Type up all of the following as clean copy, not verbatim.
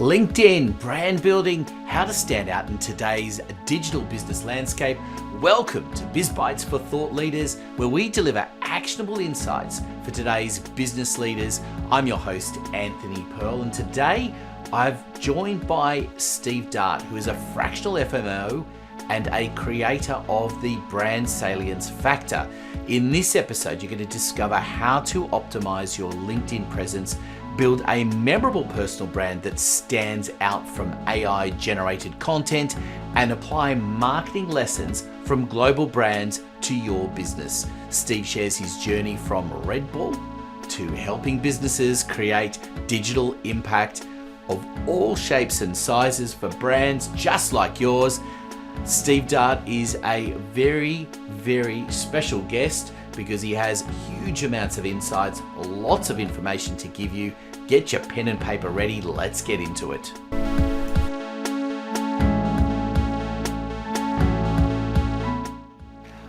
LinkedIn, brand building, how to stand out in today's digital business landscape. Welcome to Biz Bites for Thought Leaders, where we deliver actionable insights for today's business leaders. I'm your host, Anthony Pearl, and today I've joined by Steve Dart, who is a fractional FMO and a creator of the brand salience factor. In this episode, you're going to discover how to optimize your LinkedIn presence, build a memorable personal brand that stands out from AI-generated content, and apply marketing lessons from global brands to your business. Steve shares his journey from Red Bull to helping businesses create digital impact of all shapes and sizes for brands just like yours. Steve Dart is a very, very special guest because he has huge amounts of insights, lots of information to give you. Get your pen and paper ready. Let's get into it.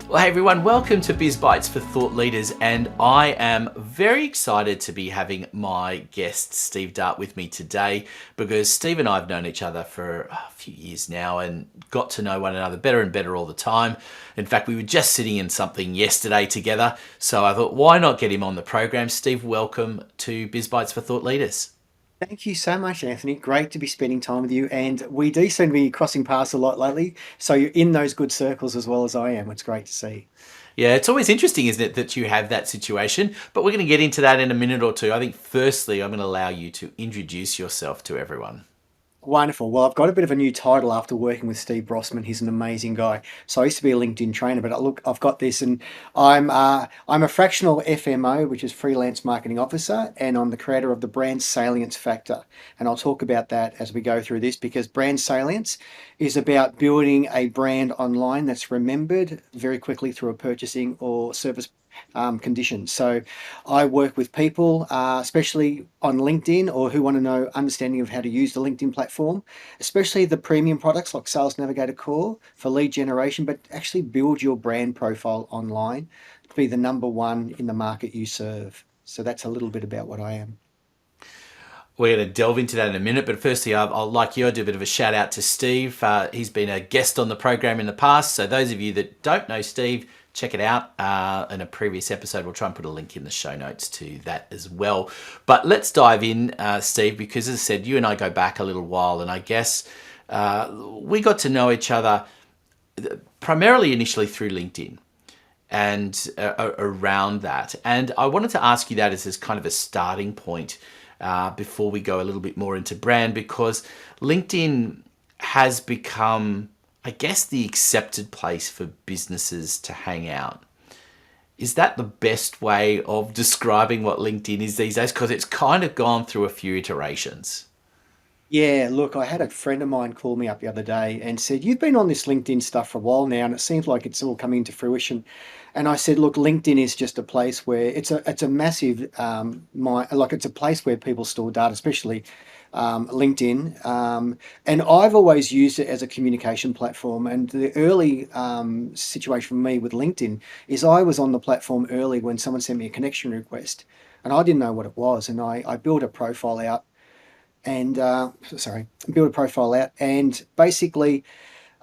Well, hey everyone, welcome to Biz Bites for Thought Leaders, and I am very excited to be having my guest Steve Dart with me today because Steve and I have known each other for a few years now and got to know one another better and better all the time. In fact, we were just sitting in something yesterday together, so I thought, why not get him on the program? Steve, welcome to Biz Bites for Thought Leaders. Thank you so much, Anthony. Great to be spending time with you. And we do seem to be crossing paths a lot lately. So you're in those good circles as well as I am. It's great to see. Yeah, it's always interesting, isn't it, that you have that situation? But we're going to get into that in a minute or two. I think firstly, I'm going to allow you to introduce yourself to everyone. Wonderful. Well, I've got a bit of a new title after working with Steve Brossman. He's an amazing guy. So I used to be a LinkedIn trainer, but look, I've got this, and I'm a fractional FMO, which is freelance marketing officer, and I'm the creator of the brand salience factor. And I'll talk about that as we go through this because brand salience is about building a brand online that's remembered very quickly through a purchasing or service conditions. So I work with people, especially on LinkedIn, or who want to know understanding of how to use the LinkedIn platform, especially the premium products like Sales Navigator Core for lead generation, but actually build your brand profile online to be the number one in the market you serve. So that's a little bit about what I am. We're going to delve into that in a minute, but firstly, I'll like you, I'll do a bit of a shout out to Steve. He's been a guest on the program in the past, so those of you that don't know Steve, check it out in a previous episode. We'll try and put a link in the show notes to that as well. But let's dive in, Steve, because as I said, you and I go back a little while, and I guess we got to know each other primarily initially through LinkedIn and around that. And I wanted to ask you that as kind of a starting point before we go a little bit more into brand, because LinkedIn has become, I guess, the accepted place for businesses to hang out. Is that the best way of describing what LinkedIn is these days? Because it's kind of gone through a few iterations. Yeah, look, I had a friend of mine call me up the other day and said, "You've been on this LinkedIn stuff for a while now, and it seems like it's all coming to fruition." And I said, "Look, LinkedIn is just a place where it's a massive it's a place where people store data, especially LinkedIn. And I've always used it as a communication platform. And the early situation for me with LinkedIn is I was on the platform early when someone sent me a connection request, and I didn't know what it was, and I built a profile out and build a profile out and basically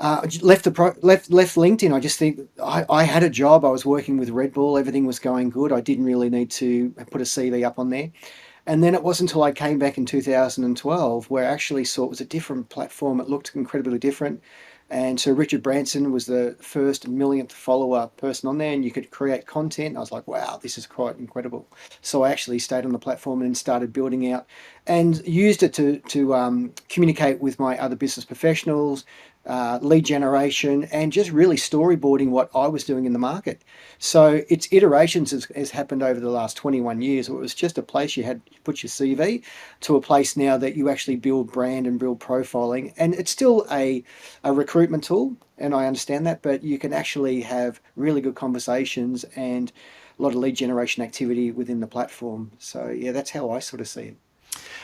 left LinkedIn. I just think I had a job. I was working with Red Bull. Everything was going good. I didn't really need to put a CV up on there. And then it wasn't until I came back in 2012 where I actually saw it was a different platform. It looked incredibly different. And so Richard Branson was the first millionth follower person on there, and you could create content. I was like, wow, this is quite incredible. So I actually stayed on the platform and started building out and used it to communicate with my other business professionals, lead generation, and just really storyboarding what I was doing in the market. So its iterations has happened over the last 21 years. It was just a place you had to put your CV to a place now that you actually build brand and build profiling. And it's still a recruitment tool, and I understand that, but you can actually have really good conversations and a lot of lead generation activity within the platform. So yeah, that's how I sort of see it.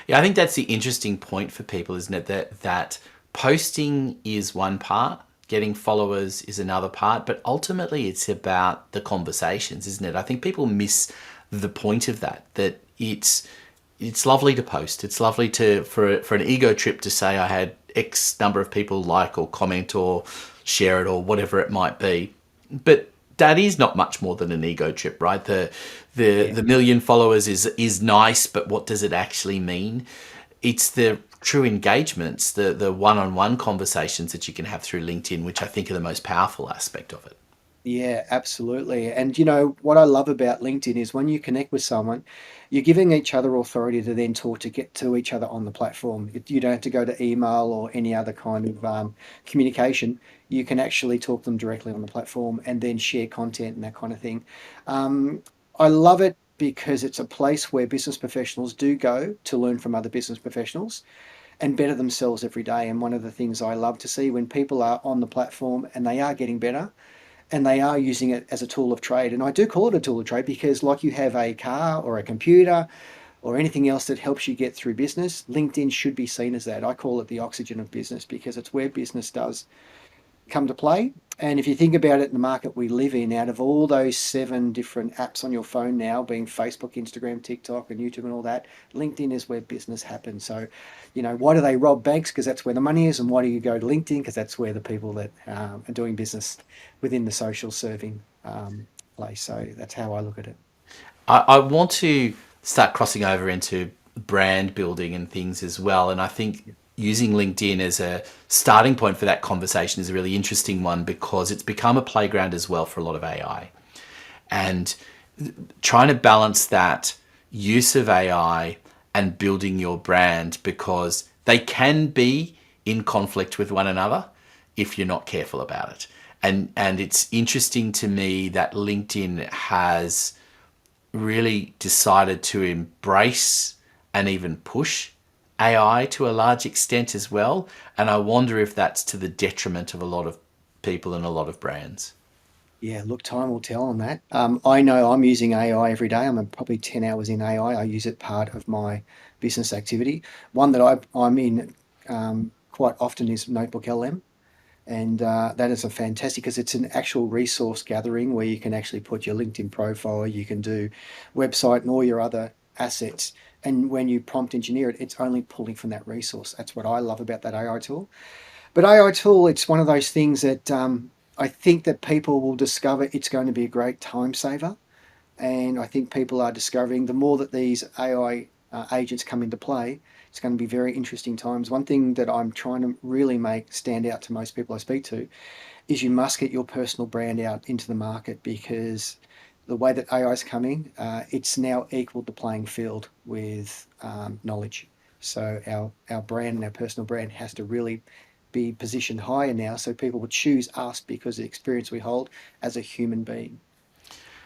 Yeah, I think that's the interesting point for people, isn't it? That posting is one part, getting followers is another part, but ultimately it's about the conversations, isn't it? I think people miss the point of that it's it's lovely to post. It's lovely to for an ego trip to say I had X number of people like or comment or share it or whatever it might be. But that is not much more than an ego trip, right? The Yeah. the million followers is nice, but what does it actually mean? It's the true engagements, the one-on-one conversations that you can have through LinkedIn, which I think are the most powerful aspect of it. Yeah, absolutely. And what I love about LinkedIn is when you connect with someone, you're giving each other authority to then talk to get to each other on the platform. You don't have to go to email or any other kind of communication. You can actually talk to them directly on the platform and then share content and that kind of thing. Um, I love it because it's a place where business professionals do go to learn from other business professionals and better themselves every day. And one of the things I love to see when people are on the platform and they are getting better and they are using it as a tool of trade. And I do call it a tool of trade because, like you have a car or a computer or anything else that helps you get through business, LinkedIn should be seen as that. I call it the oxygen of business because it's where business does come to play. And if you think about it, in the market we live in, out of all those 7 different apps on your phone now, being Facebook, Instagram, TikTok, and YouTube, and all that, LinkedIn is where business happens. So, why do they rob banks? Because that's where the money is. And why do you go to LinkedIn? Because that's where the people that are doing business within the social serving place. So that's how I look at it. I want to start crossing over into brand building and things as well. And I think using LinkedIn as a starting point for that conversation is a really interesting one because it's become a playground as well for a lot of AI. And trying to balance that use of AI and building your brand because they can be in conflict with one another if you're not careful about it. And it's interesting to me that LinkedIn has really decided to embrace and even push AI to a large extent as well. And I wonder if that's to the detriment of a lot of people and a lot of brands. Yeah, look, time will tell on that. I know I'm using AI every day. I'm probably 10 hours in AI. I use it part of my business activity. One that I'm in quite often is Notebook LM. And that is a fantastic because it's an actual resource gathering where you can actually put your LinkedIn profile, you can do website and all your other assets. And when you prompt engineer it, it's only pulling from that resource. That's what I love about that AI tool. But AI tool, it's one of those things that I think that people will discover it's going to be a great time saver. And I think people are discovering the more that these AI agents come into play, it's going to be very interesting times. One thing that I'm trying to really make stand out to most people I speak to is you must get your personal brand out into the market because the way that AI is coming, it's now equal the playing field with knowledge. So our brand and our personal brand has to really be positioned higher now, so people will choose us because of the experience we hold as a human being.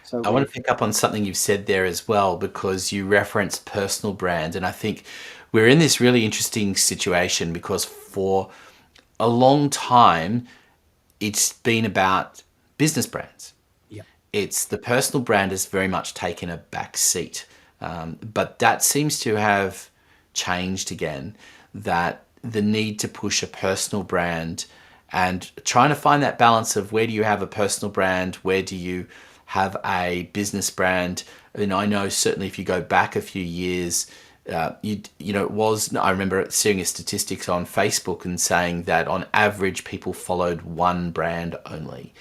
So I want we're to pick up on something you've said there as well, because you referenced personal brand. And I think we're in this really interesting situation because for a long time, it's been about business brands. yeah. It's the personal brand has very much taken a back seat. But that seems to have changed again, that the need to push a personal brand and trying to find that balance of where do you have a personal brand, where do you have a business brand. And I know certainly if you go back a few years, it was, I remember seeing a statistics on Facebook and saying that on average people followed one brand only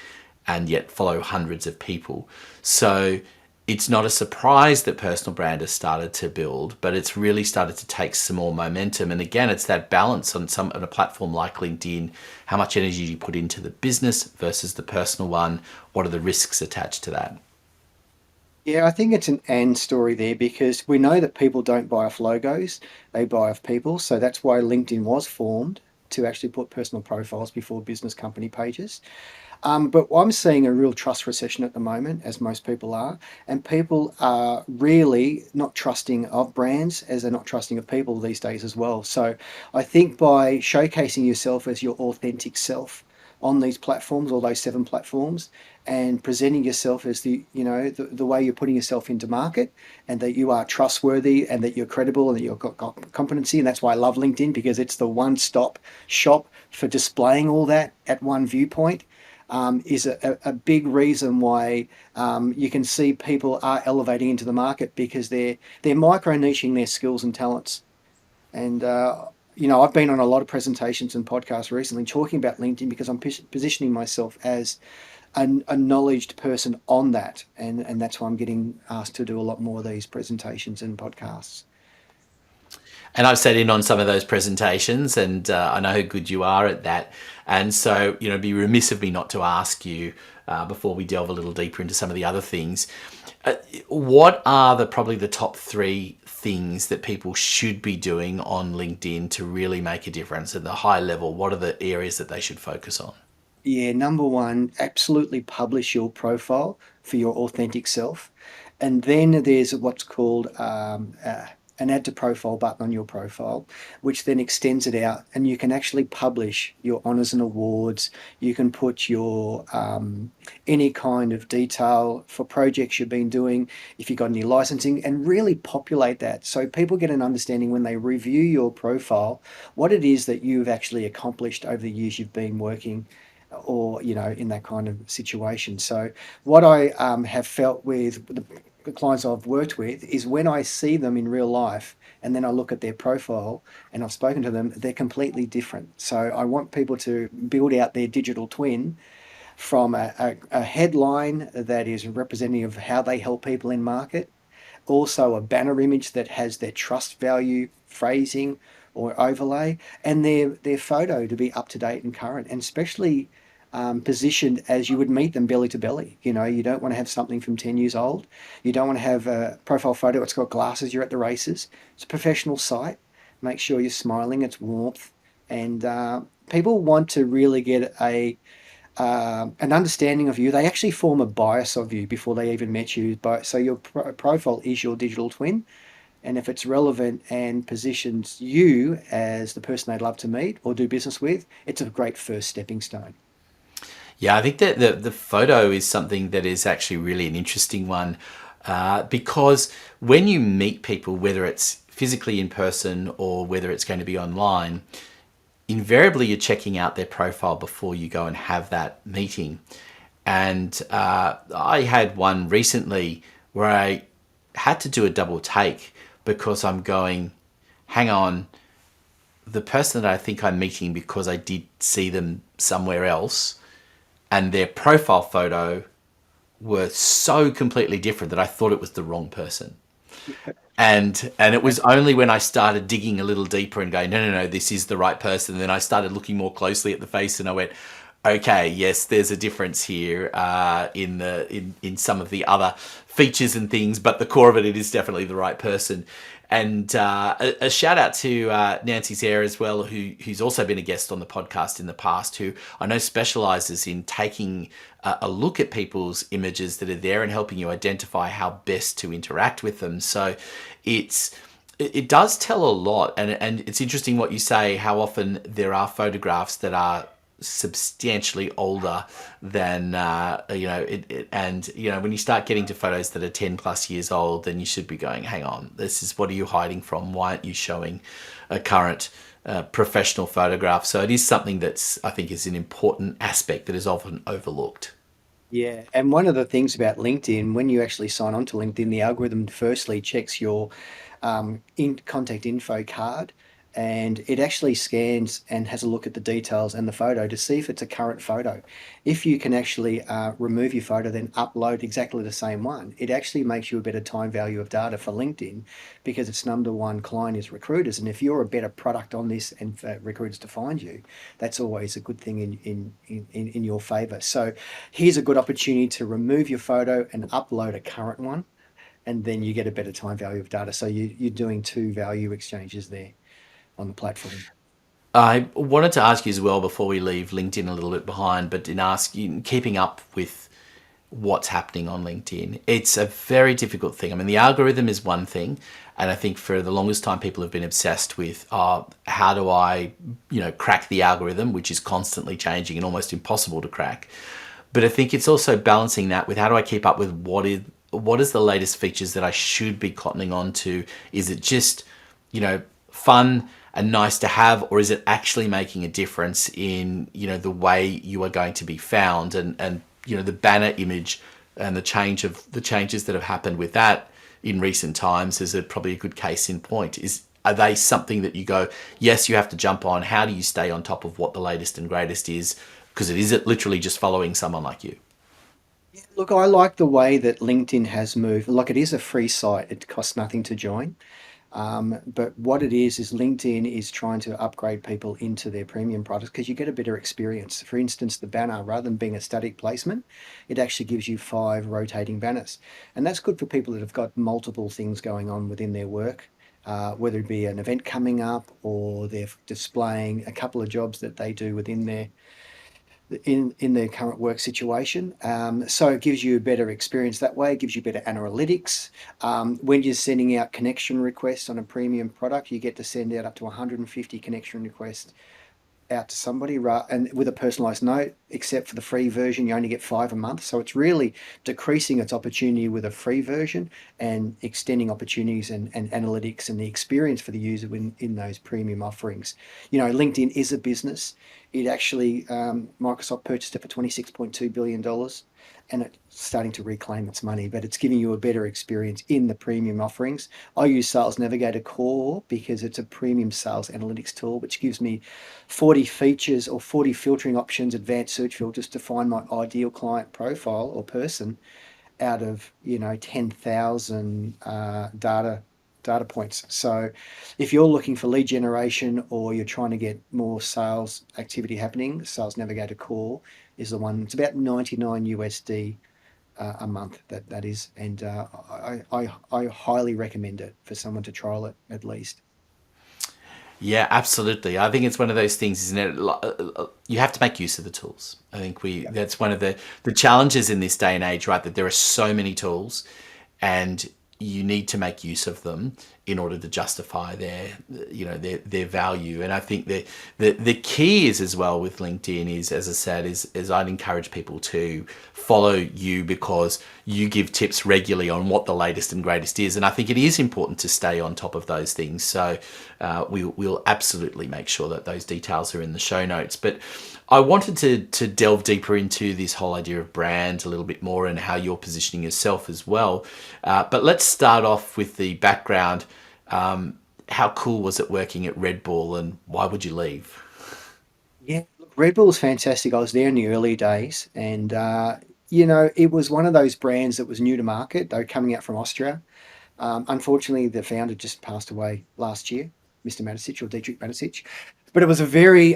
and yet follow hundreds of people. So it's not a surprise that personal brand has started to build, but it's really started to take some more momentum. And again, it's that balance on a platform like LinkedIn. How much energy do you put into the business versus the personal one? What are the risks attached to that? Yeah, I think it's an and story there because we know that people don't buy off logos, they buy off people. So that's why LinkedIn was formed to actually put personal profiles before business company pages. But I'm seeing a real trust recession at the moment, as most people are, and people are really not trusting of brands as they're not trusting of people these days as well. So I think by showcasing yourself as your authentic self on these platforms, all those 7 platforms, and presenting yourself as the way you're putting yourself into market and that you are trustworthy and that you're credible and that you've got competency. And that's why I love LinkedIn because it's the one-stop shop for displaying all that at one viewpoint. is a big reason why you can see people are elevating into the market because they're micro niching their skills and talents. And I've been on a lot of presentations and podcasts recently talking about LinkedIn because I'm positioning myself as a knowledged person on that, and that's why I'm getting asked to do a lot more of these presentations and podcasts. And I've sat in on some of those presentations, and I know how good you are at that. And so, it'd be remiss of me not to ask you before we delve a little deeper into some of the other things. What are probably the top three things that people should be doing on LinkedIn to really make a difference at the high level? What are the areas that they should focus on? Yeah, number one, absolutely publish your profile for your authentic self. And then there's what's called an add to profile button on your profile, which then extends it out. And you can actually publish your honors and awards. You can put your any kind of detail for projects you've been doing, if you've got any licensing, and really populate that so people get an understanding when they review your profile what it is that you've actually accomplished over the years you've been working or in that kind of situation. So what I have felt with the clients I've worked with is when I see them in real life and then I look at their profile and I've spoken to them, they're completely different. So I want people to build out their digital twin from a headline that is representative of how they help people in market, also a banner image that has their trust value phrasing or overlay, and their photo to be up to date and current, and especially positioned as you would meet them belly to belly. You don't want to have something from 10 years old. You don't want to have a profile photo. It's got glasses. You're at the races. It's a professional site. Make sure you're smiling. It's warmth, and people want to really get an understanding of you. They actually form a bias of you before they even met you. So your profile is your digital twin. And if it's relevant and positions you as the person they'd love to meet or do business with, it's a great first stepping stone. Yeah, I think that the photo is something that is actually really an interesting one because when you meet people, whether it's physically in person or whether it's going to be online, invariably you're checking out their profile before you go and have that meeting. And I had one recently where I had to do a double take because I'm going, hang on, the person that I think I'm meeting because I did see them somewhere else and their profile photo were so completely different that I thought it was the wrong person. And it was only when I started digging a little deeper and going, no, this is the right person. And then I started looking more closely at the face and I went, okay, yes, there's a difference here in some of the other features and things, but the core of it is definitely the right person. And a shout out to Nancy Zare as well, who's also been a guest on the podcast in the past, who I know specializes in taking a look at people's images that are there and helping you identify how best to interact with them. So it does tell a lot, and it's interesting what you say, how often there are photographs that are substantially older than when you start getting to photos that are 10 plus years old, then you should be going, hang on, what are you hiding from? Why aren't you showing a current professional photograph? So it is something that's, I think, is an important aspect that is often overlooked. Yeah, and one of the things about LinkedIn, when you actually sign on to LinkedIn, the algorithm firstly checks your in contact info card, and it actually scans and has a look at the details and the photo to see if it's a current photo. If you can actually remove your photo, then upload exactly the same one, it actually makes you a better time value of data for LinkedIn because its number one client is recruiters. And if you're a better product on this and for recruiters to find you, that's always a good thing in your favor. So here's a good opportunity to remove your photo and upload a current one, and then you get a better time value of data. So you're doing two value exchanges there on the platform. I wanted to ask you as well before we leave LinkedIn a little bit behind, but in asking, keeping up with what's happening on LinkedIn, it's a very difficult thing. I mean, the algorithm is one thing, and I think for the longest time people have been obsessed with how do I, crack the algorithm, which is constantly changing and almost impossible to crack. But I think it's also balancing that with how do I keep up with what is the latest features that I should be cottoning on to? Is it just, fun a nice to have, or is it actually making a difference in, the way you are going to be found, and the banner image and the changes that have happened with that in recent times is probably a good case in point. Are they something that you go, yes, you have to jump on? How do you stay on top of what the latest and greatest is? Because it literally just following someone like you. Look, I like the way that LinkedIn has moved. Like, it is a free site, it costs nothing to join. But what it is LinkedIn is trying to upgrade people into their premium products because you get a better experience. For instance, the banner, rather than being a static placement, it actually gives you 5 rotating banners. And that's good for people that have got multiple things going on within their work, whether it be an event coming up or they're displaying a couple of jobs that they do within in their current work situation. So it gives you a better experience that way. It gives you better analytics. When you're sending out connection requests on a premium product, you get to send out up to 150 connection requests out to somebody, and with a personalized note. Except for the free version, you only get 5 a month. So it's really decreasing its opportunity with a free version and extending opportunities and analytics and the experience for the user in those premium offerings. LinkedIn is a business. It actually, Microsoft purchased it for $26.2 billion, and it's starting to reclaim its money, but it's giving you a better experience in the premium offerings. I use Sales Navigator Core because it's a premium sales analytics tool, which gives me 40 features or 40 filtering options, advanced search filters to find my ideal client profile or person out of 10,000 data points. So if you're looking for lead generation or you're trying to get more sales activity happening, Sales Navigator Core is the one. It's about 99 USD a month, that is, and I highly recommend it for someone to trial it at least. Yeah, absolutely. I think it's one of those things, isn't it? You have to make use of the tools. I think Yeah. that's one of the challenges in this day and age, right? That there are so many tools, and you need to make use of them in order to justify their value. And I think that the key is as well with LinkedIn is, as I said, is I'd encourage people to follow you because you give tips regularly on what the latest and greatest is. And I think it is important to stay on top of those things. So we'll absolutely make sure that those details are in the show notes. But I wanted to delve deeper into this whole idea of brand a little bit more and how you're positioning yourself as well. But let's start off with the background. How cool was it working at Red Bull, and why would you leave? Yeah, look, Red Bull was fantastic. I was there in the early days, and it was one of those brands that was new to market. They were coming out from Austria. Unfortunately, the founder just passed away last year, Mr. Matisic, or Dietrich Matisic. But it was a very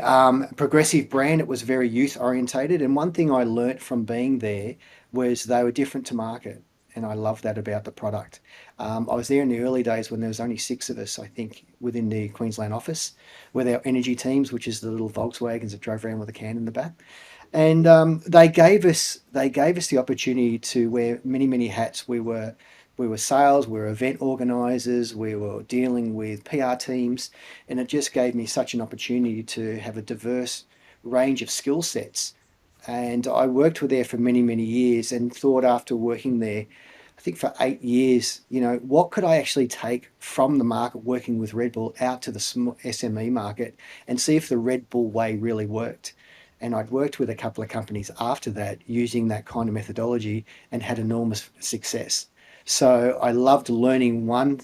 progressive brand. It was very youth orientated. And one thing I learnt from being there was they were different to market. And I love that about the product. I was there in the early days when there was only 6 of us, I think, within the Queensland office, with our energy teams, which is the little Volkswagens that drove around with a can in the back. And they gave us the opportunity to wear many many hats. We were sales, we were event organizers, we were dealing with PR teams, and it just gave me such an opportunity to have a diverse range of skill sets. And I worked with there for many many years, and thought after working there, I think for 8 years, what could I actually take from the market working with Red Bull out to the SME market and see if the Red Bull way really worked. And I'd worked with a couple of companies after that using that kind of methodology and had enormous success. So I loved learning one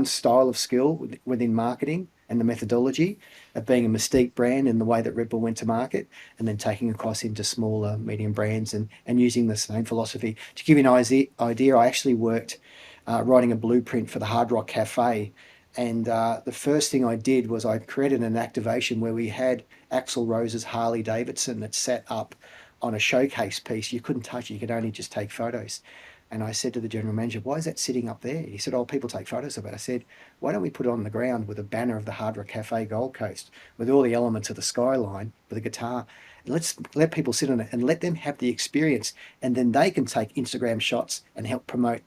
style of skill within marketing and the methodology of being a mystique brand in the way that Red Bull went to market, and then taking across into smaller, medium brands and using the same philosophy. To give you an idea, I actually worked writing a blueprint for the Hard Rock Cafe. And the first thing I did was I created an activation where we had Axl Rose's Harley Davidson that sat up on a showcase piece. You couldn't touch it, you could only just take photos. And I said to the general manager, "Why is that sitting up there?" He said, "Oh, people take photos of it." I said, "Why don't we put it on the ground with a banner of the Hard Rock Cafe Gold Coast with all the elements of the skyline with a guitar? And let's let people sit on it and let them have the experience. And then they can take Instagram shots and help promote."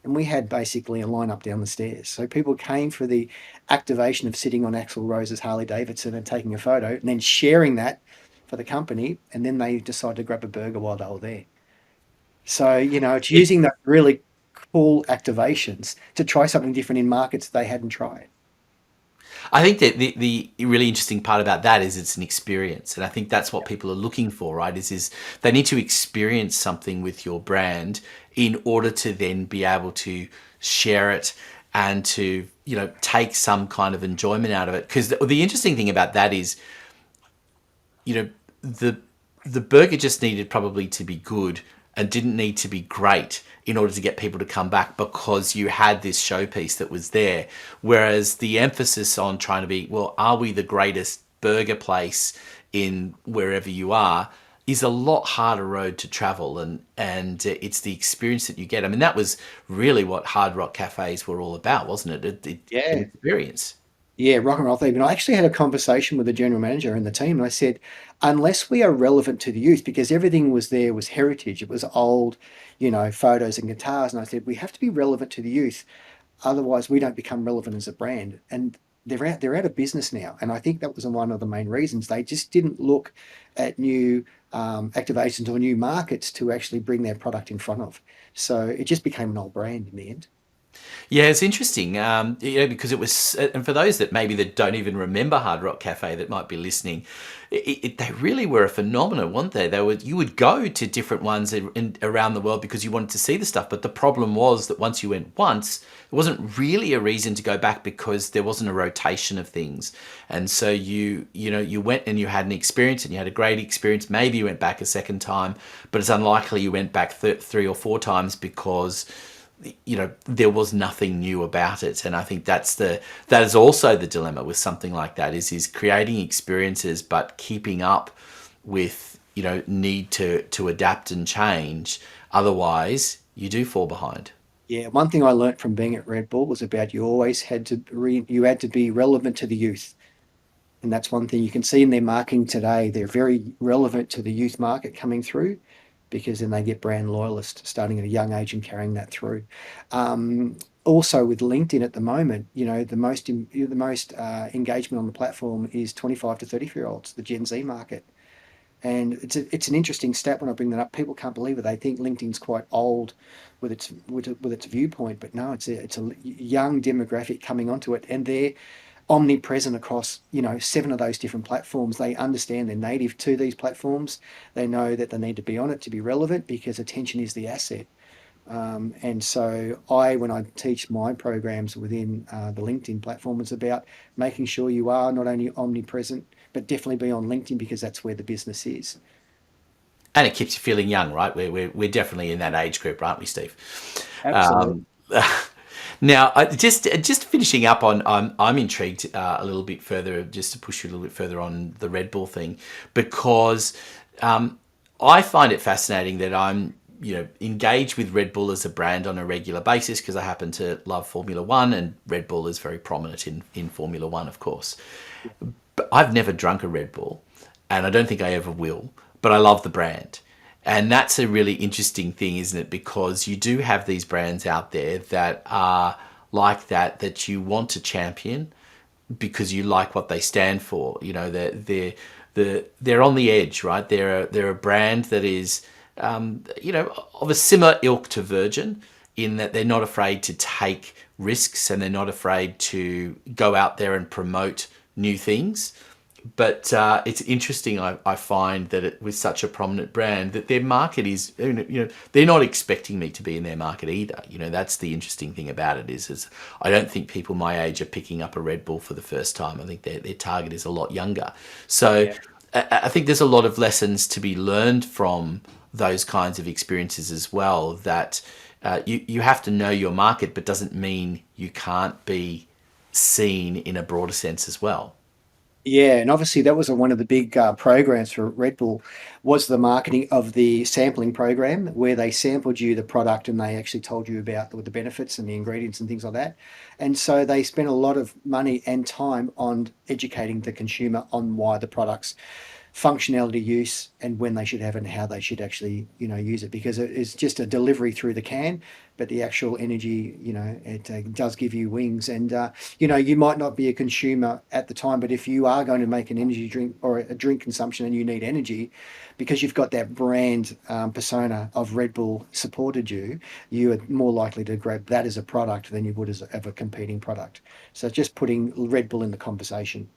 And we had basically a line up down the stairs. So people came for the activation of sitting on Axl Rose's Harley Davidson and taking a photo and then sharing that for the company. And then they decided to grab a burger while they were there. So, it's using those really cool activations to try something different in markets they hadn't tried. I think that the really interesting part about that is it's an experience, and I think that's what people are looking for, right? Is they need to experience something with your brand in order to then be able to share it and to take some kind of enjoyment out of it. Because the interesting thing about that is you know the the burger just needed probably to be good and didn't need to be great in order to get people to come back because you had this showpiece that was there. Whereas the emphasis on trying to be, well, are we the greatest burger place in wherever you are, is a lot harder road to travel, and it's the experience that you get. I mean, that was really what Hard Rock cafes were all about, wasn't it? An Yeah. experience. Yeah, rock and roll theme. And I actually had a conversation with the general manager and the team, and I said, unless we are relevant to the youth, because everything was there was heritage, it was old, photos and guitars. And I said, we have to be relevant to the youth. Otherwise, we don't become relevant as a brand. And they're out of business now. And I think that was one of the main reasons. They just didn't look at new activations or new markets to actually bring their product in front of. So it just became an old brand in the end. Yeah, it's interesting. Because it was, and for those that maybe that don't even remember Hard Rock Cafe that might be listening, they really were a phenomenon, weren't they? You would go to different ones around the world because you wanted to see the stuff. But the problem was that once you went once, there wasn't really a reason to go back because there wasn't a rotation of things. And so you went and you had an experience and you had a great experience. Maybe you went back a second time, but it's unlikely you went back three or four times because there was nothing new about it. And I think that is also the dilemma with something like that is creating experiences but keeping up with need to adapt and change, otherwise you do fall behind. Yeah, one thing I learnt from being at Red Bull was about you always you had to be relevant to the youth. And that's one thing you can see in their marketing today. They're very relevant to the youth market coming through because then they get brand loyalists starting at a young age and carrying that through. Also with LinkedIn at the moment, the most engagement on the platform is 25 to 34-year-olds, the Gen Z market. And it's an interesting stat when I bring that up. People can't believe it. They think LinkedIn's quite old with its viewpoint, but no, it's a young demographic coming onto it, and they're omnipresent across 7 of those different platforms. They understand they're native to these platforms. They know that they need to be on it to be relevant because attention is the asset. And so when I teach my programs within the LinkedIn platform, it's about making sure you are not only omnipresent, but definitely be on LinkedIn because that's where the business is. And it keeps you feeling young, right? We're definitely in that age group, aren't we, Steve? Absolutely. Um, Now, just finishing up on, I'm intrigued a little bit further, just to push you a little bit further on the Red Bull thing, because I find it fascinating that I'm engaged with Red Bull as a brand on a regular basis because I happen to love Formula One, and Red Bull is very prominent in Formula One, of course. But I've never drunk a Red Bull, and I don't think I ever will. But I love the brand. And that's a really interesting thing, isn't it? Because you do have these brands out there that are like that you want to champion because you like what they stand for. They're on the edge, right? They're a brand that is of a similar ilk to Virgin in that they're not afraid to take risks and they're not afraid to go out there and promote new things. But it's interesting. I find that with such a prominent brand, that their market is, they're not expecting me to be in their market either. That's the interesting thing about it is I don't think people my age are picking up a Red Bull for the first time. I think their target is a lot younger. So Yeah. I think there's a lot of lessons to be learned from those kinds of experiences as well. That you have to know your market, but doesn't mean you can't be seen in a broader sense as well. Yeah, and obviously that was one of the big programs for Red Bull was the marketing of the sampling program where they sampled you the product and they actually told you about the benefits and the ingredients and things like that. And so they spent a lot of money and time on educating the consumer on why the products functionality use and when they should have it and how they should actually, use it, because it is just a delivery through the can, but the actual energy, it does give you wings. And, you might not be a consumer at the time, but if you are going to make an energy drink or a drink consumption and you need energy, because you've got that brand persona of Red Bull supported you, you are more likely to grab that as a product than you would as a competing product. So just putting Red Bull in the conversation.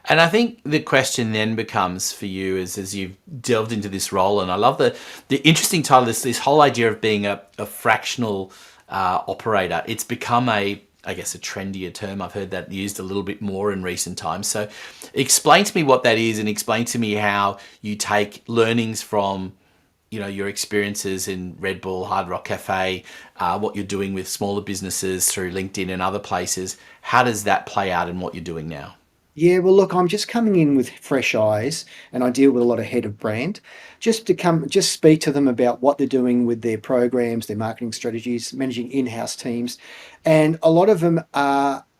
And I think the question then becomes for you is as you've delved into this role, and I love the interesting title, this whole idea of being a fractional operator. It's become I guess a trendier term. I've heard that used a little bit more in recent times. So explain to me what that is, and explain to me how you take learnings from your experiences in Red Bull, Hard Rock Cafe, what you're doing with smaller businesses through LinkedIn and other places. How does that play out in what you're doing now? Yeah, well, look, I'm just coming in with fresh eyes, and I deal with a lot of head of brand, just speak to them about what they're doing with their programs, their marketing strategies, managing in-house teams, and a lot of them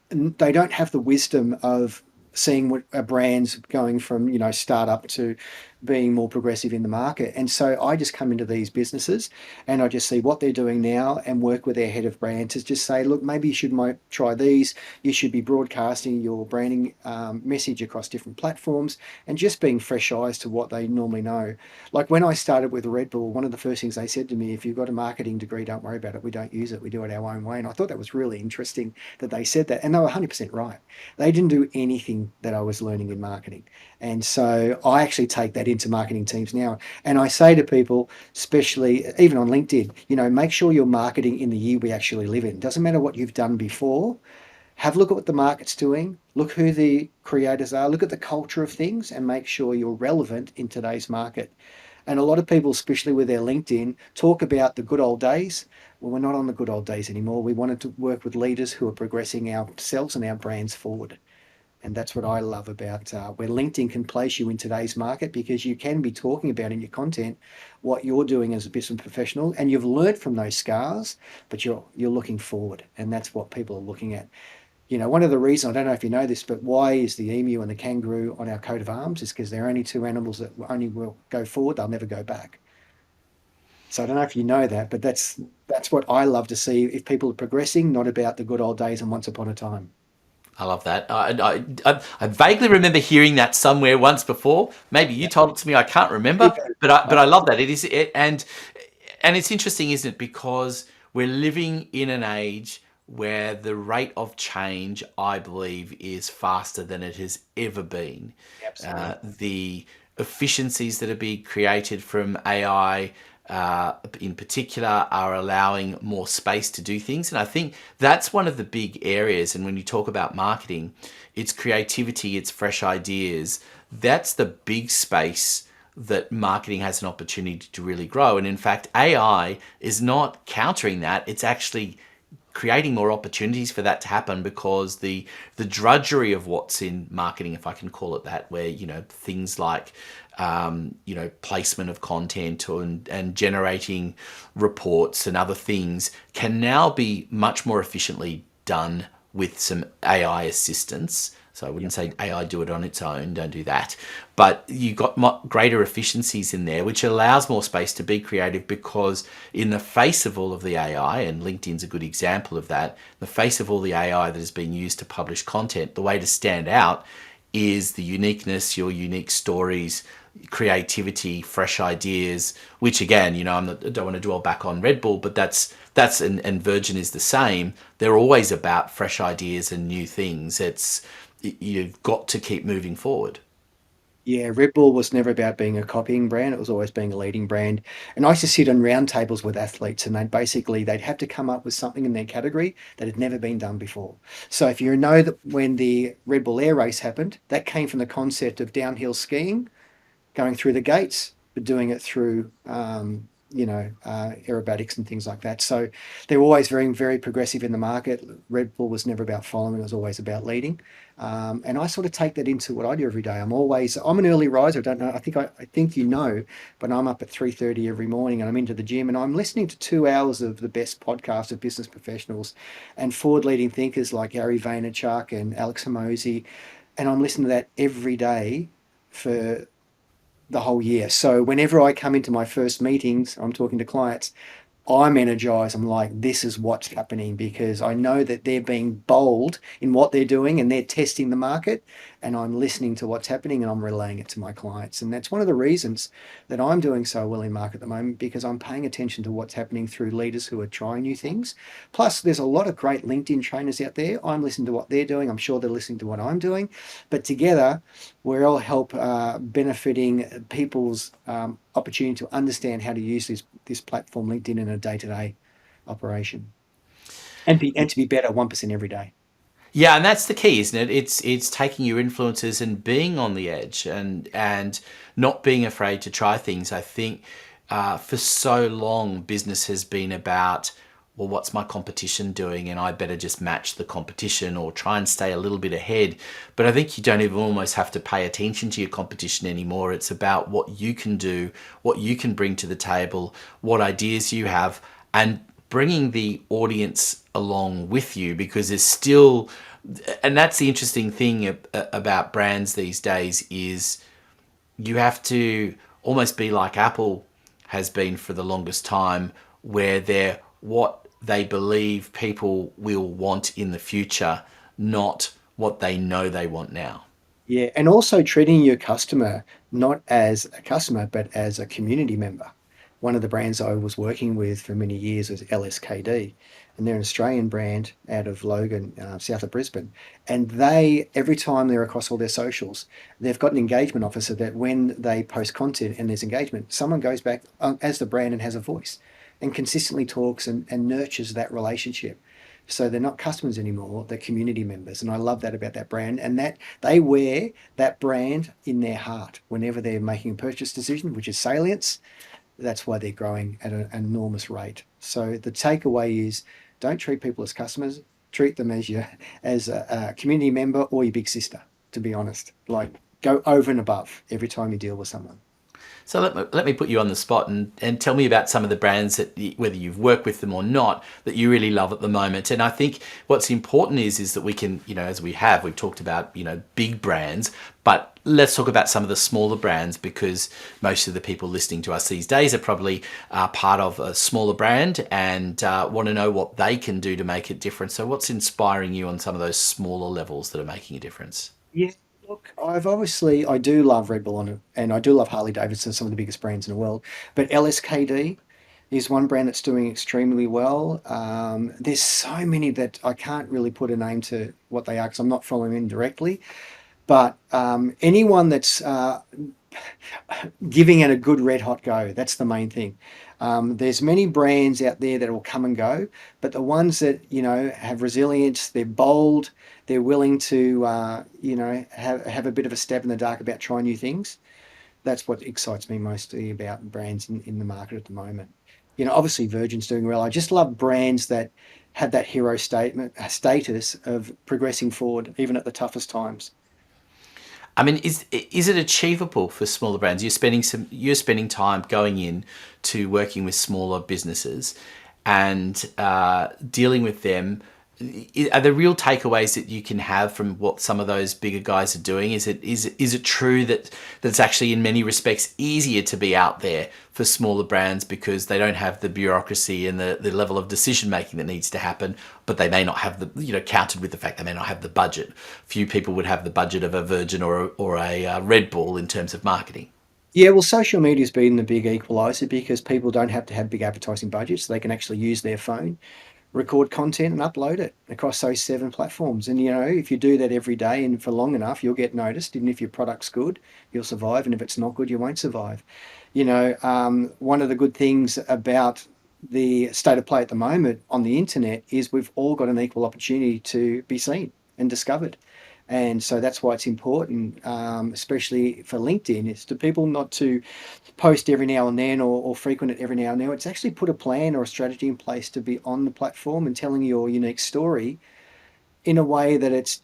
they don't have the wisdom of seeing what a brand's going from startup to being more progressive in the market. And so I just come into these businesses and I just see what they're doing now and work with their head of brand to just say, look, maybe you should might try these. You should be broadcasting your branding message across different platforms and just being fresh eyes to what they normally know. Like when I started with Red Bull, one of the first things they said to me, if you've got a marketing degree, don't worry about it. We don't use it. We do it our own way. And I thought that was really interesting that they said that. And they were 100% right. They didn't do anything that I was learning in marketing. And so I actually take that into marketing teams now. And I say to people, especially even on LinkedIn, make sure you're marketing in the year we actually live in. It doesn't matter what you've done before. Have a look at what the market's doing, look who the creators are, look at the culture of things, and make sure you're relevant in today's market. And a lot of people, especially with their LinkedIn, talk about the good old days. Well, we're not on the good old days anymore. We wanted to work with leaders who are progressing ourselves and our brands forward. And that's what I love about where LinkedIn can place you in today's market, because you can be talking about in your content what you're doing as a business professional, and you've learned from those scars, but you're looking forward, and that's what people are looking at. One of the reasons, I don't know if you know this, but why is the emu and the kangaroo on our coat of arms is because they're only two animals that only will go forward, they'll never go back. So I don't know if you know that, but that's what I love to see, if people are progressing, not about the good old days and once upon a time. I love that. I vaguely remember hearing that somewhere once before. Maybe you Yeah. told it to me. I can't remember, but I love that. It is it, and it's interesting, isn't it? Because we're living in an age where the rate of change, I believe, is faster than it has ever been. Absolutely. The efficiencies that are being created from AI, in particular, are allowing more space to do things. And I think that's one of the big areas. And when you talk about marketing, it's creativity, it's fresh ideas. That's the big space that marketing has an opportunity to really grow. And in fact, AI is not countering that. It's actually creating more opportunities for that to happen, because the drudgery of what's in marketing, if I can call it that, where things like placement of content and generating reports and other things can now be much more efficiently done with some AI assistance. So I wouldn't say AI do it on its own, don't do that. But you got greater efficiencies in there, which allows more space to be creative, because in the face of all of the AI, and LinkedIn's a good example of that, in the face of all the AI that has been used to publish content, the way to stand out is the uniqueness, your unique stories, creativity, fresh ideas, which again, I don't want to dwell back on Red Bull, but and Virgin is the same. They're always about fresh ideas and new things. You've got to keep moving forward. Yeah, Red Bull was never about being a copying brand. It was always being a leading brand. And I used to sit on round tables with athletes, and they'd have to come up with something in their category that had never been done before. So if you know that when the Red Bull Air Race happened, that came from the concept of downhill skiing, going through the gates, but doing it through, aerobatics and things like that. So they're always very, very progressive in the market. Red Bull was never about following; it was always about leading. And I sort of take that into what I do every day. I'm an early riser. I don't know. I think but I'm up at 3:30 every morning, and I'm into the gym, and I'm listening to 2 hours of the best podcasts of business professionals and forward-leading thinkers like Gary Vaynerchuk and Alex Hormozy, and I'm listening to that every day for the whole year. So whenever I come into my first meetings, I'm talking to clients, I'm energized. I'm like, this is what's happening because I know that they're being bold in what they're doing and they're testing the market. And I'm listening to what's happening and I'm relaying it to my clients. And that's one of the reasons that I'm doing so well in market at the moment because I'm paying attention to what's happening through leaders who are trying new things. Plus, there's a lot of great LinkedIn trainers out there. I'm listening to what they're doing. I'm sure they're listening to what I'm doing. But together, we all help benefiting people's opportunity to understand how to use this platform LinkedIn in a day-to-day operation and to be better 1% every day. Yeah, and that's the key, isn't it? It's taking your influences and being on the edge and not being afraid to try things. I think for so long business has been about, well, what's my competition doing, and I better just match the competition or try and stay a little bit ahead. But I think you don't even almost have to pay attention to your competition anymore. It's about what you can do, what you can bring to the table, what ideas you have, and bringing the audience along with you, because there's still, and that's the interesting thing about brands these days, is you have to almost be like Apple has been for the longest time, where they're what they believe people will want in the future, not what they know they want now. Yeah, and also treating your customer not as a customer, but as a community member. One of the brands I was working with for many years was LSKD, and they're an Australian brand out of Logan, south of Brisbane. And they, every time they're across all their socials, they've got an engagement officer that when they post content and there's engagement, someone goes back as the brand and has a voice and consistently talks and nurtures that relationship. So they're not customers anymore, they're community members. And I love that about that brand. And that they wear that brand in their heart whenever they're making a purchase decision, which is salience. That's why they're growing at an enormous rate. So the takeaway is don't treat people as customers, treat them as your as a community member or your big sister, to be honest. Like go over and above every time you deal with someone. So let me put you on the spot and tell me about some of the brands that, whether you've worked with them or not, that you really love at the moment. And I think what's important is that we can, as we've talked about, big brands, but let's talk about some of the smaller brands, because most of the people listening to us these days are probably part of a smaller brand and want to know what they can do to make it different. So what's inspiring you on some of those smaller levels that are making a difference? Yeah, look, I do love Red Bull on it, and I do love Harley Davidson, some of the biggest brands in the world. But LSKD is one brand that's doing extremely well. There's so many that I can't really put a name to what they are because I'm not following them directly. But anyone that's giving it a good red hot go, that's the main thing. There's many brands out there that will come and go, but the ones that have resilience, they're bold, they're willing to have a bit of a stab in the dark about trying new things. That's what excites me mostly about brands in the market at the moment. Obviously Virgin's doing well. I just love brands that have that hero status of progressing forward even at the toughest times. I mean, is it achievable for smaller brands? You're spending time going in to working with smaller businesses and dealing with them. Are there real takeaways that you can have from what some of those bigger guys are doing? Is it true that it's actually in many respects easier to be out there for smaller brands because they don't have the bureaucracy and the level of decision making that needs to happen, but they may not have the, counted with the fact they may not have the budget. Few people would have the budget of a Virgin or a Red Bull in terms of marketing. Yeah, well, social media's been the big equalizer because people don't have to have big advertising budgets. They can actually use their phone, record content and upload it across those 7 platforms. And if you do that every day and for long enough, you'll get noticed. Even if your product's good, you'll survive. And if it's not good, you won't survive. One of the good things about the state of play at the moment on the internet is we've all got an equal opportunity to be seen and discovered. And so that's why it's important, especially for LinkedIn, is to people not to post every now and then or frequent it every now and then. It's actually put a plan or a strategy in place to be on the platform and telling your unique story in a way that it's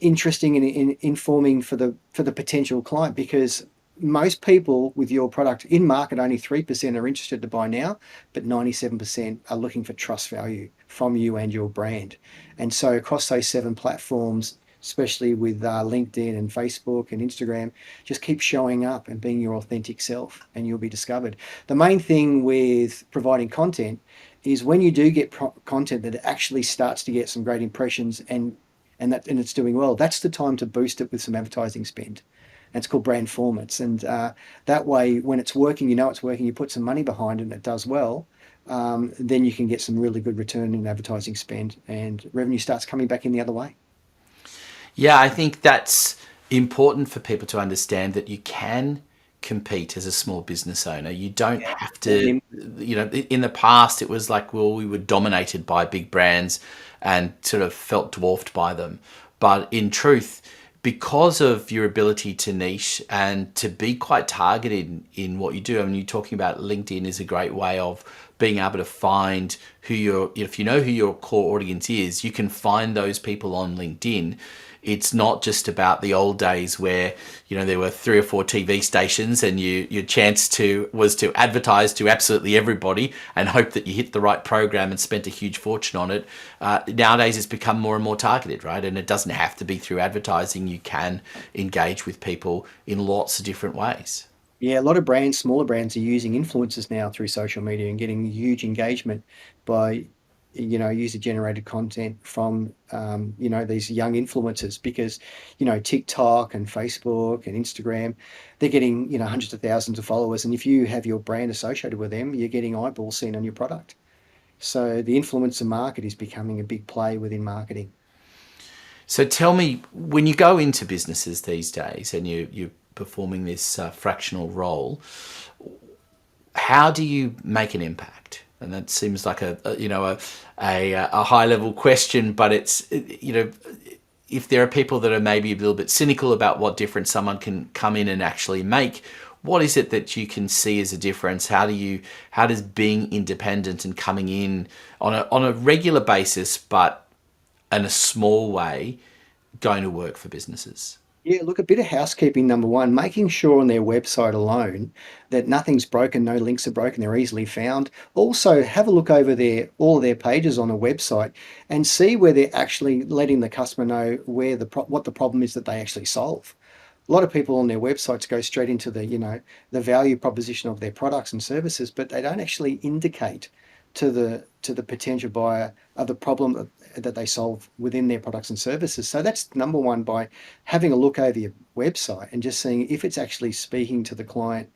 interesting and informing for the potential client, because most people with your product in market, only 3% are interested to buy now, but 97% are looking for trust value from you and your brand. And so across those 7 platforms, especially with LinkedIn and Facebook and Instagram. Just keep showing up and being your authentic self, and you'll be discovered. The main thing with providing content is when you do get content that actually starts to get some great impressions and it's doing well. That's the time to boost it with some advertising spend. And it's called brand formats, and that way, when it's working, you know it's working. You put some money behind it, and it does well. Then you can get some really good return in advertising spend, and revenue starts coming back in the other way. Yeah, I think that's important for people to understand that you can compete as a small business owner. You don't Yeah, have more to, nimble. in the past, it was like, well, we were dominated by big brands and sort of felt dwarfed by them. But in truth, because of your ability to niche and to be quite targeted in what you do, I mean, you're talking about LinkedIn is a great way of being able to find who your, if you know who your core audience is, you can find those people on LinkedIn. It's not just about the old days where there were 3 or 4 TV stations and your chance to was to advertise to absolutely everybody and hope that you hit the right program and spent a huge fortune on it. Nowadays it's become more and more targeted, right? And it doesn't have to be through advertising. You can engage with people in lots of different ways. Yeah, a lot of brands, smaller brands, are using influencers now through social media and getting huge engagement by, user-generated content from, these young influencers because, TikTok and Facebook and Instagram, they're getting, hundreds of thousands of followers. And if you have your brand associated with them, you're getting eyeballs seen on your product. So the influencer market is becoming a big play within marketing. So tell me, when you go into businesses these days and you're performing this fractional role, how do you make an impact? And that seems like a high level question, but it's if there are people that are maybe a little bit cynical about what difference someone can come in and actually make, what is it that you can see as a difference? How does being independent and coming in on a regular basis, but in a small way, going to work for businesses? Yeah, look, a bit of housekeeping, number one, making sure on their website alone that nothing's broken, no links are broken, they're easily found. Also, have a look over all of their pages on a website and see where they're actually letting the customer know what the problem is that they actually solve. A lot of people on their websites go straight into the value proposition of their products and services, but they don't actually indicate to the potential buyer of the problem that they solve within their products and services. So that's number one, by having a look over your website and just seeing if it's actually speaking to the client,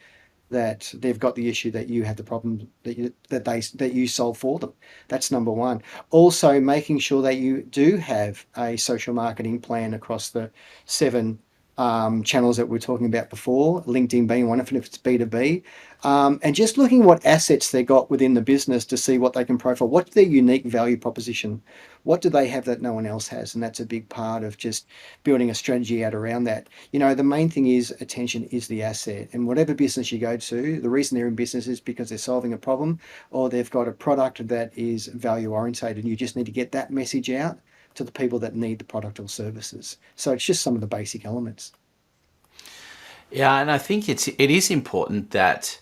that they've got the issue, that you have the problem that you solve for them. That's number one. Also, making sure that you do have a social marketing plan across the 7 channels that we are talking about before, LinkedIn being one, if it's B2B, and just looking what assets they got within the business to see what they can profile. What's their unique value proposition? What do they have that no one else has? And that's a big part of just building a strategy out around that. The main thing is attention is the asset. And whatever business you go to, the reason they're in business is because they're solving a problem or they've got a product that is value orientated. And you just need to get that message out to the people that need the product or services. So it's just some of the basic elements. Yeah, and I think it is important that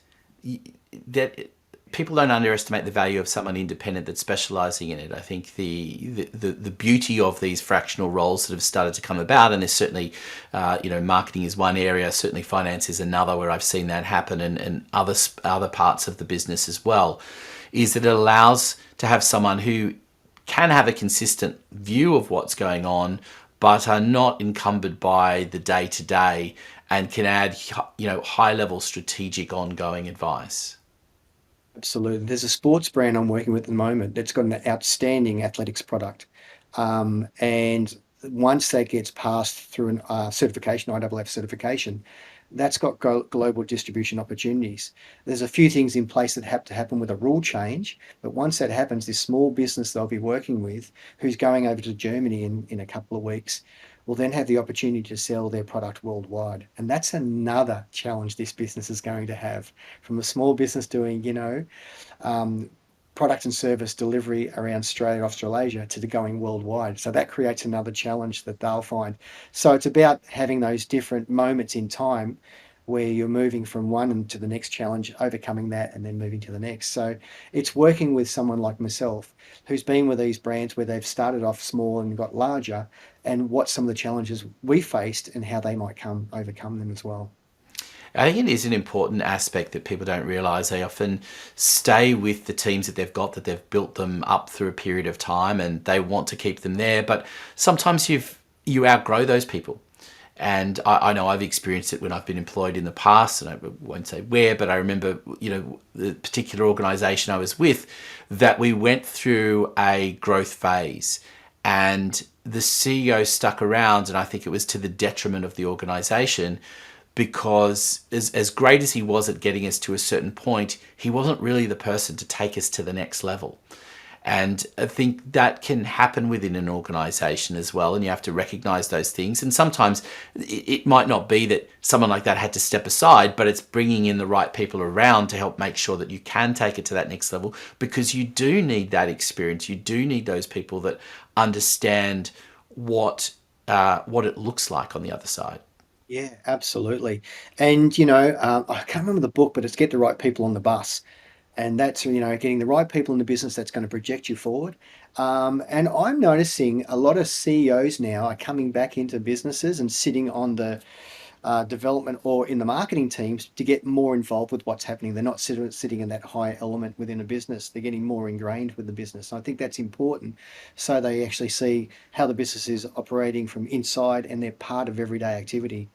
people don't underestimate the value of someone independent that's specializing in it. I think the beauty of these fractional roles that have started to come about, and there's certainly, marketing is one area, certainly finance is another where I've seen that happen, and other parts of the business as well, is that it allows to have someone who can have a consistent view of what's going on, but are not encumbered by the day to day and can add, high level strategic ongoing advice. Absolutely. There's a sports brand I'm working with at the moment that's got an outstanding athletics product. And once that gets passed through an certification, IFF certification, that's got global distribution opportunities. There's a few things in place that have to happen with a rule change, but once that happens, this small business they'll be working with, who's going over to Germany in a couple of weeks, will then have the opportunity to sell their product worldwide. And that's another challenge this business is going to have, from a small business doing, um, product and service delivery around Australia, Australasia, to the going worldwide. So that creates another challenge that they'll find. So it's about having those different moments in time where you're moving from one and to the next challenge, overcoming that, and then moving to the next. So it's working with someone like myself who's been with these brands where they've started off small and got larger, and what some of the challenges we faced and how they might come overcome them as well. I think it is an important aspect that people don't realize. They often stay with the teams that they've got, that they've built them up through a period of time, and they want to keep them there. But sometimes you outgrow those people. And I know I've experienced it when I've been employed in the past, and I won't say where, but I remember, the particular organization I was with, that we went through a growth phase, and the CEO stuck around, and I think it was to the detriment of the organization, because as great as he was at getting us to a certain point, he wasn't really the person to take us to the next level. And I think that can happen within an organization as well. And you have to recognize those things. And sometimes it might not be that someone like that had to step aside, but it's bringing in the right people around to help make sure that you can take it to that next level, because you do need that experience. You do need those people that understand what it looks like on the other side. Yeah, absolutely. And, I can't remember the book, but it's Get the Right People on the Bus. And that's, getting the right people in the business that's going to project you forward. And I'm noticing a lot of CEOs now are coming back into businesses and sitting on the development or in the marketing teams to get more involved with what's happening. They're not sitting in that high element within a business. They're getting more ingrained with the business. I think that's important. So they actually see how the business is operating from inside and they're part of everyday activity.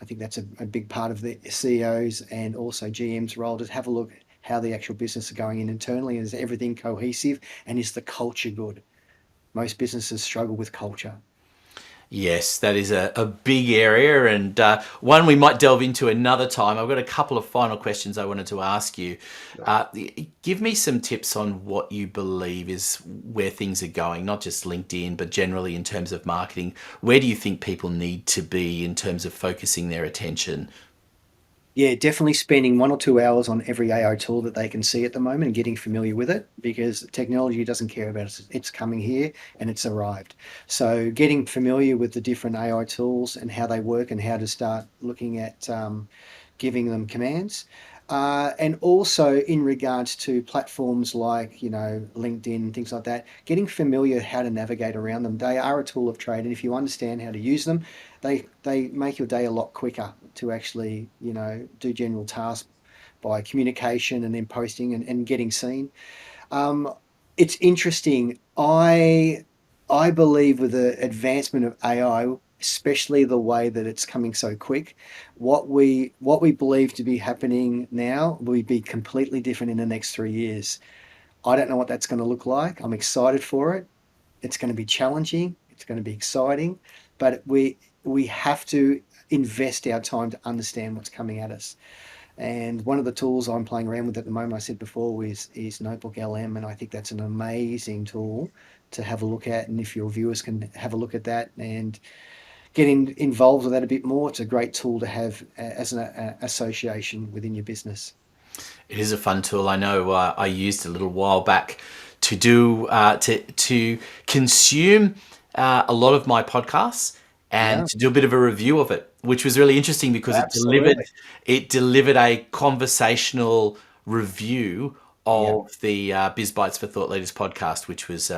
I think that's a big part of the CEOs and also GM's role to have a look at how the actual business is going in internally. Is everything cohesive and is the culture good? Most businesses struggle with culture. Yes, that is a big area, and one we might delve into another time. I've got a couple of final questions I wanted to ask you. Uh, Give me some tips on what you believe is where things are going, not just LinkedIn, but generally in terms of marketing. Where do you think people need to be in terms of focusing their attention? Yeah, definitely spending 1 or 2 hours on every AI tool that they can see at the moment and getting familiar with it, because technology doesn't care about us. It's coming here and it's arrived. So getting familiar with the different AI tools and how they work and how to start looking at giving them commands. And also in regards to platforms like, LinkedIn, things like that, getting familiar how to navigate around them. They are a tool of trade, and if you understand how to use them, they make your day a lot quicker to actually, do general tasks by communication and then posting and getting seen. Um, it's interesting. I believe with the advancement of AI, especially the way that it's coming so quick, what we believe to be happening now will be completely different in the next 3 years. I don't know what that's going to look like. I'm excited for it. It's going to be challenging. It's going to be exciting, but we have to invest our time to understand what's coming at us. And one of the tools I'm playing around with at the moment, I said before, is Notebook LM, and I think that's an amazing tool to have a look at. And if your viewers can have a look at that and get involved with that a bit more, it's a great tool to have as an association within your business. It is a fun tool. I know I used a little while back to do to consume a lot of my podcasts and Yeah, to do a bit of a review of it, which was really interesting because absolutely. it delivered a conversational review Yeah, of the Biz Bites for Thought Leaders podcast, which was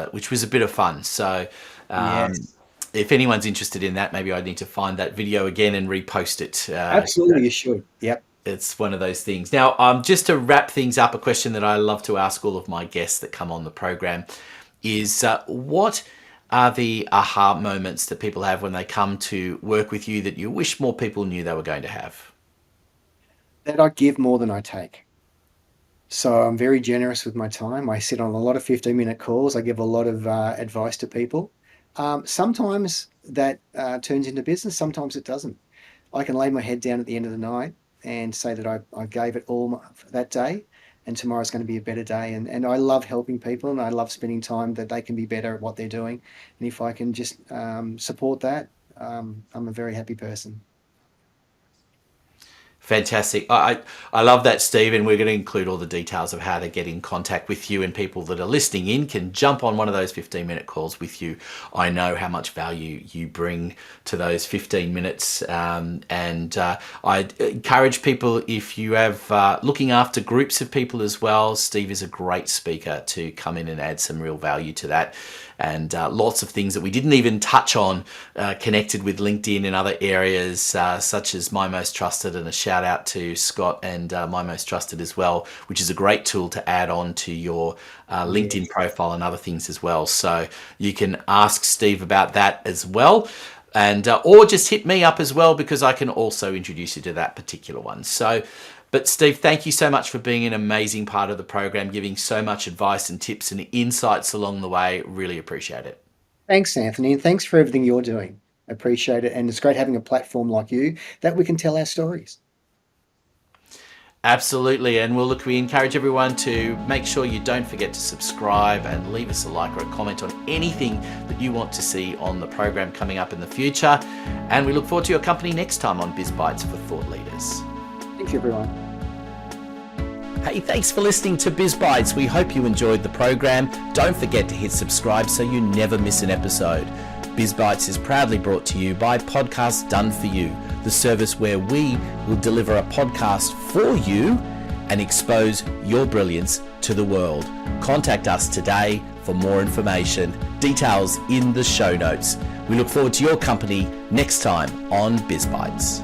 a bit of fun. So. Um, yes, if anyone's interested in that, maybe I need to find that video again and repost it. absolutely. You should. Yep. It's one of those things. Now, just to wrap things up, a question that I love to ask all of my guests that come on the program is what are the aha moments that people have when they come to work with you that you wish more people knew they were going to have? That I give more than I take. So I'm very generous with my time. I sit on a lot of 15-minute calls. I give a lot of advice to people. Sometimes that turns into business, sometimes it doesn't. I can lay my head down at the end of the night and say that I gave it all that day, and tomorrow's going to be a better day. And I love helping people, and I love spending time that they can be better at what they're doing. And if I can just support that, I'm a very happy person. Fantastic. I love that, Steve, and we're going to include all the details of how to get in contact with you, and people that are listening in can jump on one of those 15-minute calls with you. I know how much value you bring to those 15 minutes, and I encourage people, if you have looking after groups of people as well, Steve is a great speaker to come in and add some real value to that. And lots of things that we didn't even touch on connected with LinkedIn and other areas, such as My Most Trusted, and a shout out to Scott and My Most Trusted as well, which is a great tool to add on to your LinkedIn profile and other things as well. So you can ask Steve about that as well. And or just hit me up as well, because I can also introduce you to that particular one. But Steve, thank you so much for being an amazing part of the program, giving so much advice and tips and insights along the way. Really appreciate it. Thanks, Anthony, and thanks for everything you're doing. I appreciate it. And it's great having a platform like you that we can tell our stories. Absolutely. And we encourage everyone to make sure you don't forget to subscribe and leave us a like or a comment on anything that you want to see on the program coming up in the future. And we look forward to your company next time on Biz Bites for Thought Leaders. Thank you, everyone. Hey, thanks for listening to Biz Bites. We hope you enjoyed the program. Don't forget to hit subscribe so you never miss an episode. Biz Bites is proudly brought to you by Podcasts Done For You, the service where we will deliver a podcast for you and expose your brilliance to the world. Contact us today for more information. Details in the show notes. We look forward to your company next time on Biz Bites.